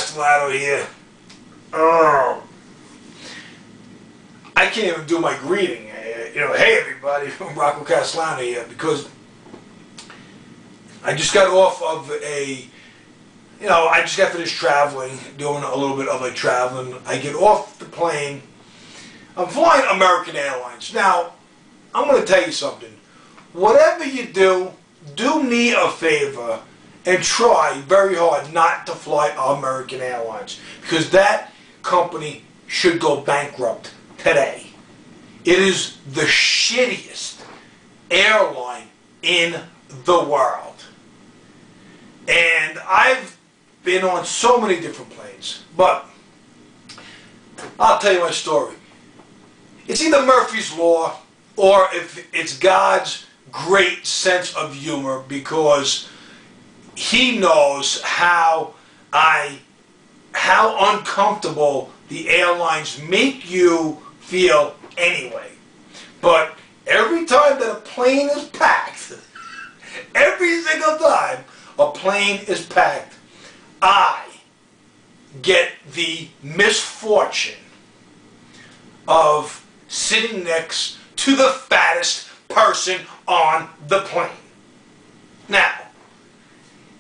Castellano here. Oh, I can't even do my greeting. Hey everybody, Rocco Castellano here, because I just got off of I just got finished traveling, doing a little bit of traveling. I get off the plane. I'm flying American Airlines. Now, I'm going to tell you something. Whatever you do me a favor and try very hard not to fly American Airlines, because that company should go bankrupt today. It is the shittiest airline in the world. And I've been on so many different planes, but I'll tell you my story. It's either Murphy's Law or if it's God's great sense of humor, because He knows how uncomfortable the airlines make you feel anyway. But every time that a plane is packed, every single time a plane is packed, I get the misfortune of sitting next to the fattest person on the plane. Now,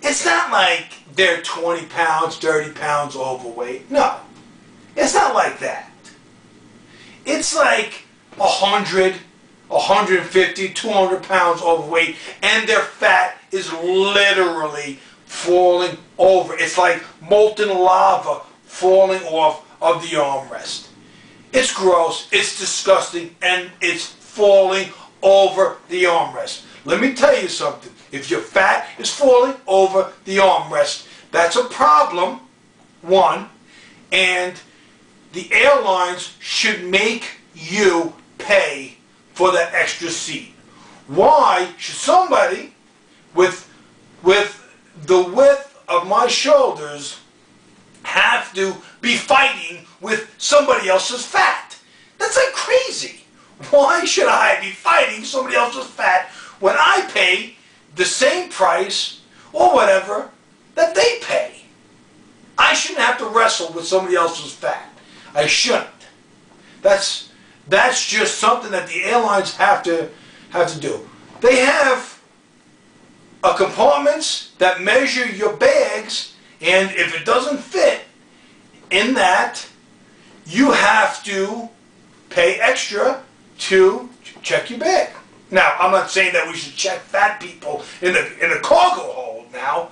it's not like they're 20 pounds, 30 pounds overweight. No, it's not like that. It's like 100, 150, 200 pounds overweight, and their fat is literally falling over. It's like molten lava falling off of the armrest. It's gross, it's disgusting, and it's falling over the armrest. Let me tell you something. If your fat is falling over the armrest, that's a problem, one, and the airlines should make you pay for that extra seat. Why should somebody with the width of my shoulders have to be fighting with somebody else's fat? That's like crazy. Why should I be fighting somebody else's fat when I pay the same price or whatever that they pay? I shouldn't have to wrestle with somebody else's fat. I shouldn't. That's just something that the airlines have to do. They have compartments that measure your bags, and if it doesn't fit in that, you have to pay extra to check your bag. Now, I'm not saying that we should check fat people in the cargo hold now,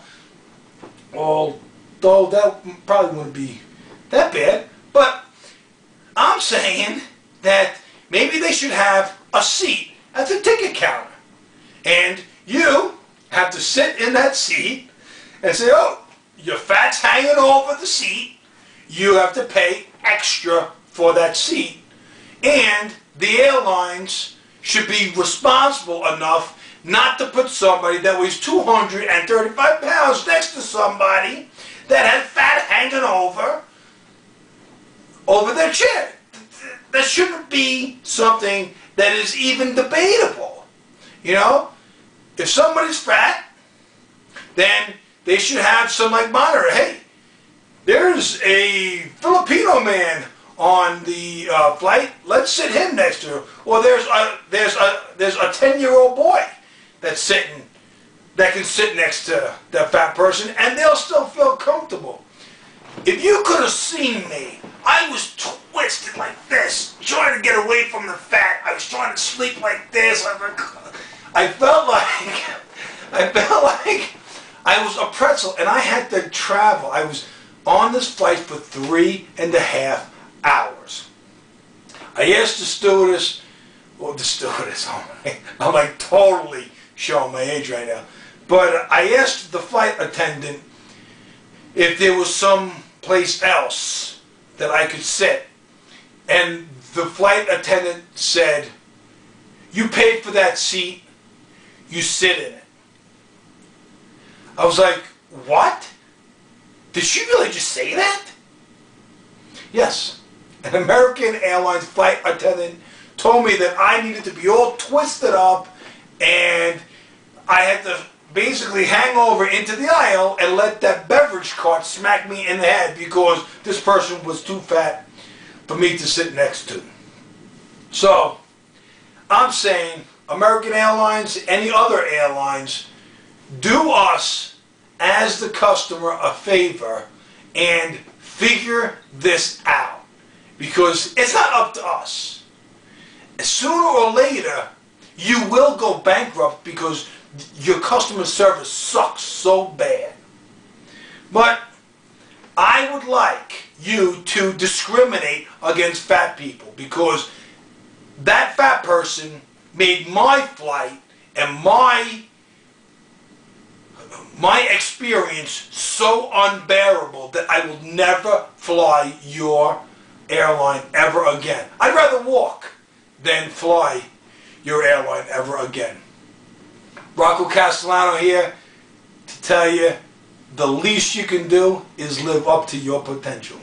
although that probably wouldn't be that bad, but I'm saying that maybe they should have a seat at the ticket counter, and you have to sit in that seat and say, oh, your fat's hanging over the seat, you have to pay extra for that seat. And the airlines should be responsible enough not to put somebody that weighs 235 pounds next to somebody that has fat hanging over their chair. That shouldn't be something that is even debatable. You know, if somebody's fat, then they should have some monitor. Hey, there's a Filipino man on the flight. Let's sit him next to her. Or there's a 10-year-old boy that can sit next to that fat person, and they'll still feel comfortable. If you could have seen me, I was twisted like this, trying to get away from the fat. I was trying to sleep like this. I felt like I was a pretzel, and I had to travel. I was on this flight for 3.5 hours. I asked the stewardess, I'm like totally showing my age right now, but I asked the flight attendant if there was some place else that I could sit, and the flight attendant said, you paid for that seat, you sit in it. I was like, what? Did she really just say that? Yes. An American Airlines flight attendant told me that I needed to be all twisted up, and I had to basically hang over into the aisle and let that beverage cart smack me in the head because this person was too fat for me to sit next to. So, I'm saying, American Airlines, any other airlines, do us as the customer a favor and figure this out, because it's not up to us. Sooner or later, you will go bankrupt because your customer service sucks so bad. But I would like you to discriminate against fat people, because that fat person made my flight and my experience so unbearable that I will never fly your airline ever again. I'd rather walk than fly your airline ever again. Rocco Castellano here to tell you the least you can do is live up to your potential.